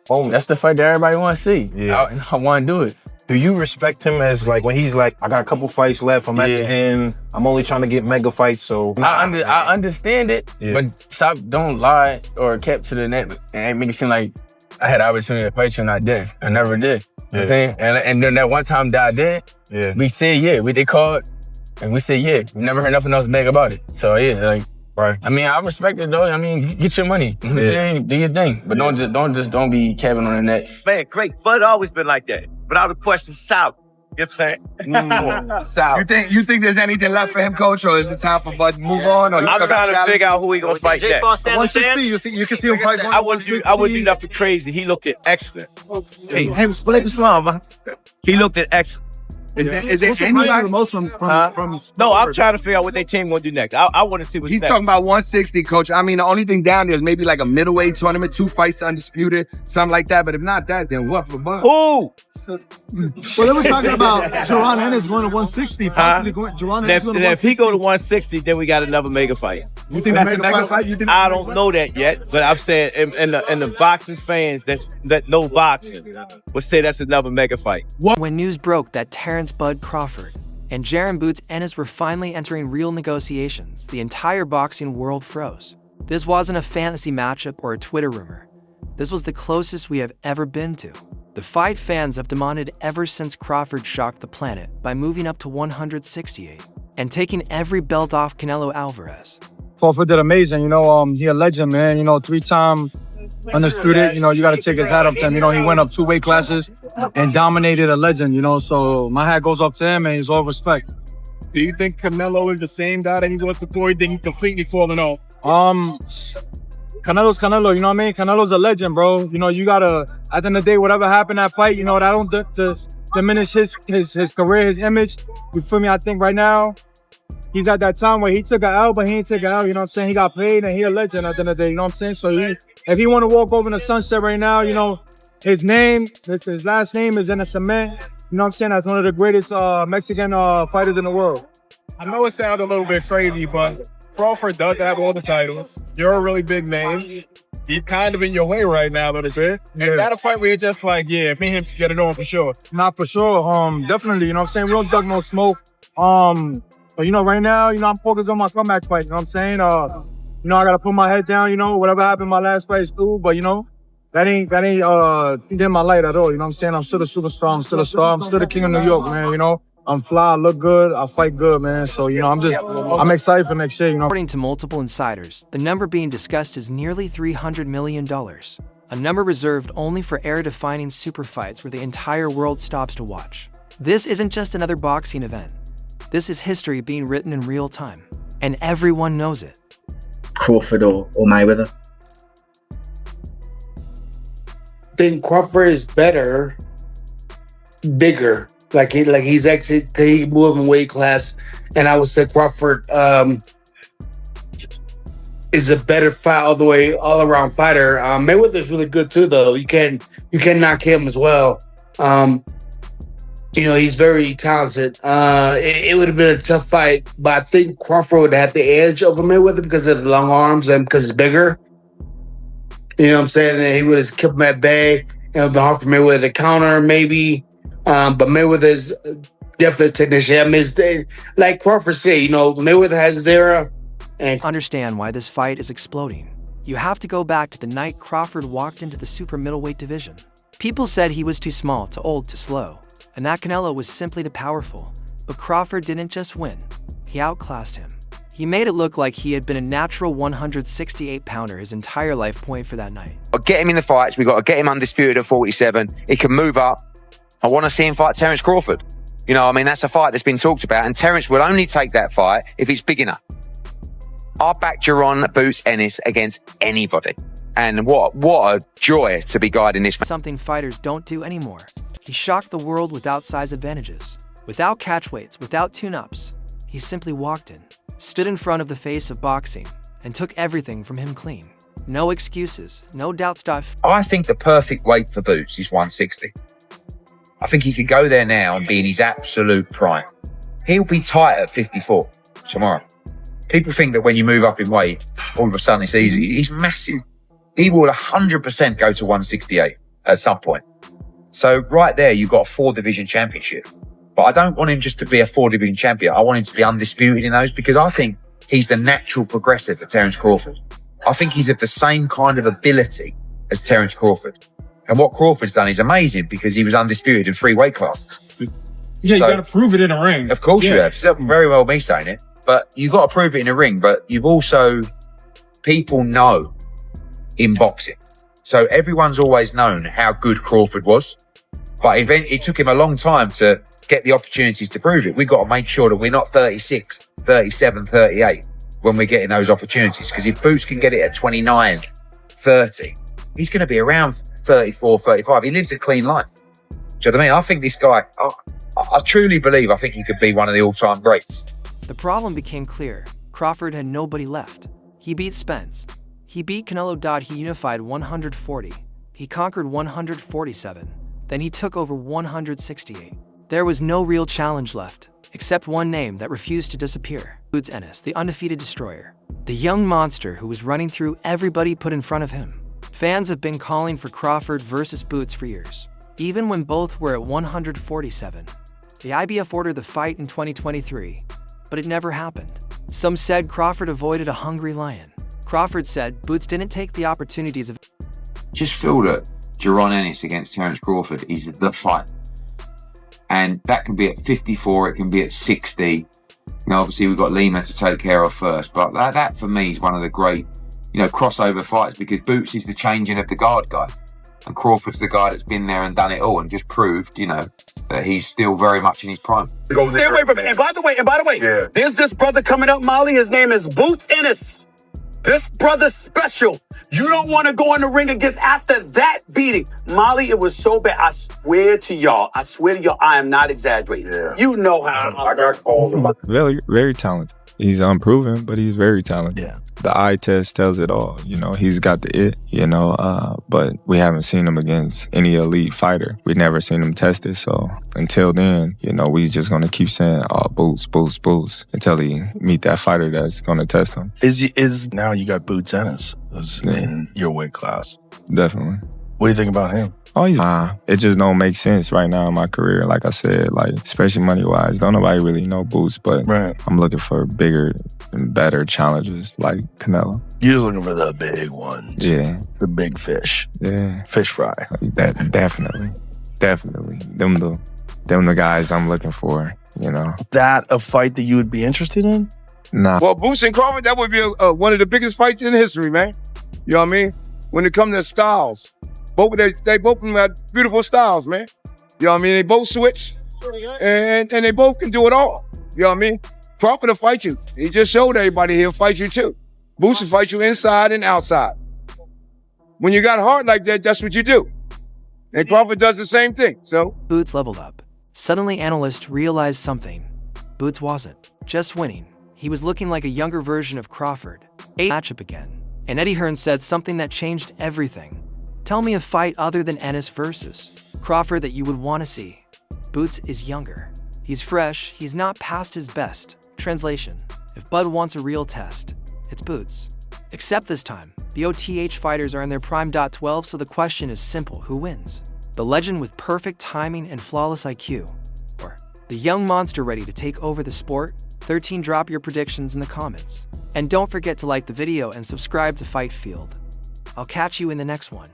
moment. That's the fight that everybody want to see. Yeah. I want to do it. Do you respect him as like when he's like, I got a couple fights left, I'm at the end, I'm only trying to get mega fights, so. I understand it, but don't lie or cap to the net and make it seem like I had the opportunity to fight you and I didn't. I never did. Yeah. Okay? And then that one time that I did, we said they called and we said we never heard nothing else big about it. So right. I mean, I respect it though. I mean, get your money, do your thing, but don't be capping on the net. Man, great. Bud always been like that. Without a question, South. You know what I'm saying? South. You think there's anything left for him, coach, or is it time for Bud to move on? Or I'm trying to figure out who he gonna fight next. 160, you can see him fight 160. I wouldn't do nothing crazy. He looked at excellent. Hey, Blake Islam, man. He looked at excellent. Is there anybody the most from No, I'm trying to figure out what their team gonna do next. I want to see what's He's next. talking about 160, coach. I mean, the only thing down there is maybe like a middleweight tournament, 2 fights undisputed, something like that. But if not that, then what for Bud? Who? Well, they were talking about Jaron Ennis going to 160, possibly going. Jaron Ennis going to 160. If he go to 160, then we got another mega fight. You think that's a mega fight? I don't know that yet, but I'm saying in the boxing fans that know boxing would say that's another mega fight. When news broke that Terence "Bud" Crawford and Jaron "Boots" Ennis were finally entering real negotiations, the entire boxing world froze. This wasn't a fantasy matchup or a Twitter rumor. This was the closest we have ever been to. The fight fans have demanded ever since Crawford shocked the planet by moving up to 168 and taking every belt off Canelo Alvarez. Crawford did amazing, he a legend, man, 3-time undisputed, you got to take his hat up to him. He went up 2 weight classes and dominated a legend, so my hat goes up to him and he's all respect. Do you think Canelo is the same guy that he was before? He didn't completely falling off? Canelo's Canelo, you know what I mean? Canelo's a legend, bro. You gotta, at the end of the day, whatever happened that fight, that don't diminish his career, his image. You feel me? I think right now, he's at that time where he took an L, but he ain't take an L, you know what I'm saying? He got paid and he a legend at the end of the day, you know what I'm saying? So if he want to walk over in the sunset right now, his last name is in a cement, you know what I'm saying? That's one of the greatest Mexican fighters in the world. I know it sounds a little bit crazy, but Crawford does have all the titles. You're a really big name. He's kind of in your way right now a little bit. Is that a fight where you're just like, me and him should get it on for sure? Not for sure. Definitely, you know what I'm saying? We don't duck no smoke. But right now, I'm focused on my comeback fight, you know what I'm saying? I gotta put my head down, whatever happened my last fight is cool, but that ain't dim my light at all, you know what I'm saying? I'm still a superstar, I'm still a star, I'm still the king of New York, man, I'm fly, I look good, I fight good, man. So, I'm excited for next year, According to multiple insiders, the number being discussed is nearly $300 million. A number reserved only for era-defining super fights where the entire world stops to watch. This isn't just another boxing event. This is history being written in real time, and everyone knows it. Crawford or Mayweather? I think Crawford is better, bigger. He's actually he moved in weight class, and I would say Crawford is a better fight all around fighter. Mayweather's really good too, though. You can knock him as well. He's very talented. It would have been a tough fight, but I think Crawford would have the edge over Mayweather because of the long arms and because it's bigger. You know what I'm saying? And he would have kept him at bay. It would have been hard for Mayweather to counter, maybe. But Mayweather's definitely a technician. I mean, like Crawford said, Mayweather has his era. And understand why this fight is exploding. You have to go back to the night Crawford walked into the super middleweight division. People said he was too small, too old, too slow, and that Canelo was simply too powerful. But Crawford didn't just win. He outclassed him. He made it look like he had been a natural 168-pounder his entire life point for that night. Get him in the fights. We've got to get him undisputed at 47. He can move up. I want to see him fight Terence Crawford. That's a fight that's been talked about, and Terence will only take that fight if it's big enough. I back Jaron Boots Ennis against anybody. And what a joy to be guiding this. Something fighters don't do anymore. He shocked the world without size advantages, without catch weights, without tune-ups. He simply walked in, stood in front of the face of boxing, and took everything from him clean. No excuses, no doubt stuff. I think the perfect weight for Boots is 160. I think he could go there now and be in his absolute prime. He'll be tight at 54 tomorrow. People think that when you move up in weight, all of a sudden it's easy. He's massive. He will 100% go to 168. at some point. So right there, you've got a 4-division championship. But I don't want him just to be a 4-division champion. I want him to be undisputed in those because I think he's the natural progressor to Terence Crawford. I think he's of the same kind of ability as Terence Crawford. And what Crawford's done is amazing because he was undisputed in 3 weight classes. Yeah, you got to prove it in a ring. Of course you have. It's very well me saying it. But you've got to prove it in a ring. But you've also, people know in boxing. So everyone's always known how good Crawford was. But it took him a long time to get the opportunities to prove it. We've got to make sure that we're not 36, 37, 38 when we're getting those opportunities. Because if Boots can get it at 29, 30, he's going to be around 34, 35. He lives a clean life. Do you know what I mean? I think this guy, I truly believe, I think he could be one of the all-time greats. The problem became clear. Crawford had nobody left. He beat Spence. He beat Canelo. He unified 140. He conquered 147. Then he took over 168. There was no real challenge left, except one name that refused to disappear. Boots Ennis, the undefeated destroyer. The young monster who was running through everybody put in front of him. Fans have been calling for Crawford versus Boots for years, even when both were at 147. The IBF ordered the fight in 2023, but it never happened. Some said Crawford avoided a hungry lion. Crawford said Boots didn't take the opportunities of... Just feel that Jaron Ennis against Terence Crawford is the fight. And that can be at 54, it can be at 60. Obviously we've got Lima to take care of first, but that for me is one of the great, crossover fights because Boots is the changing of the guard guy. And Crawford's the guy that's been there and done it all and just proved, that he's still very much in his prime. Stay away from it. And by the way, there's this brother coming up, Molly. His name is Boots Ennis. This brother's special. You don't want to go in the ring against after that beating. Molly, it was so bad. I swear to y'all, I am not exaggerating. Yeah. You know how I got all of them. Very, very talented. He's unproven, but he's very talented. Yeah. The eye test tells it all. He's got the it, but we haven't seen him against any elite fighter. We've never seen him tested. So until then, we just going to keep saying, Boots, Boots, Boots, until he meet that fighter that's going to test him. Is now you got Boots Ennis in your weight class. Definitely. What do you think about him? It just don't make sense right now in my career. Like I said, especially money-wise, don't nobody really know Boots, but I'm looking for bigger and better challenges like Canelo. You're just looking for the big ones. Yeah. The big fish. Yeah. Fish fry. That definitely. Them the guys I'm looking for, That a fight that you would be interested in? Nah. Well, Boots and Crawford, that would be one of the biggest fights in history, man. You know what I mean? When it comes to styles. They both have beautiful styles, man. You know what I mean? They both switch, and they both can do it all. You know what I mean? Crawford will fight you. He just showed everybody he'll fight you too. Boots will fight you inside and outside. When you got heart like that, that's what you do. And Crawford does the same thing, so. Boots leveled up. Suddenly, analysts realized something. Boots wasn't just winning. He was looking like a younger version of Crawford. A matchup again. And Eddie Hearn said something that changed everything. Tell me a fight other than Ennis versus Crawford that you would want to see. Boots is younger. He's fresh. He's not past his best. Translation: if Bud wants a real test, it's Boots. Except this time, the OTH fighters are in their prime. 12, so the question is simple: who wins? The legend with perfect timing and flawless IQ, or the young monster ready to take over the sport? 13. Drop your predictions in the comments. And don't forget to like the video and subscribe to Fight Field. I'll catch you in the next one.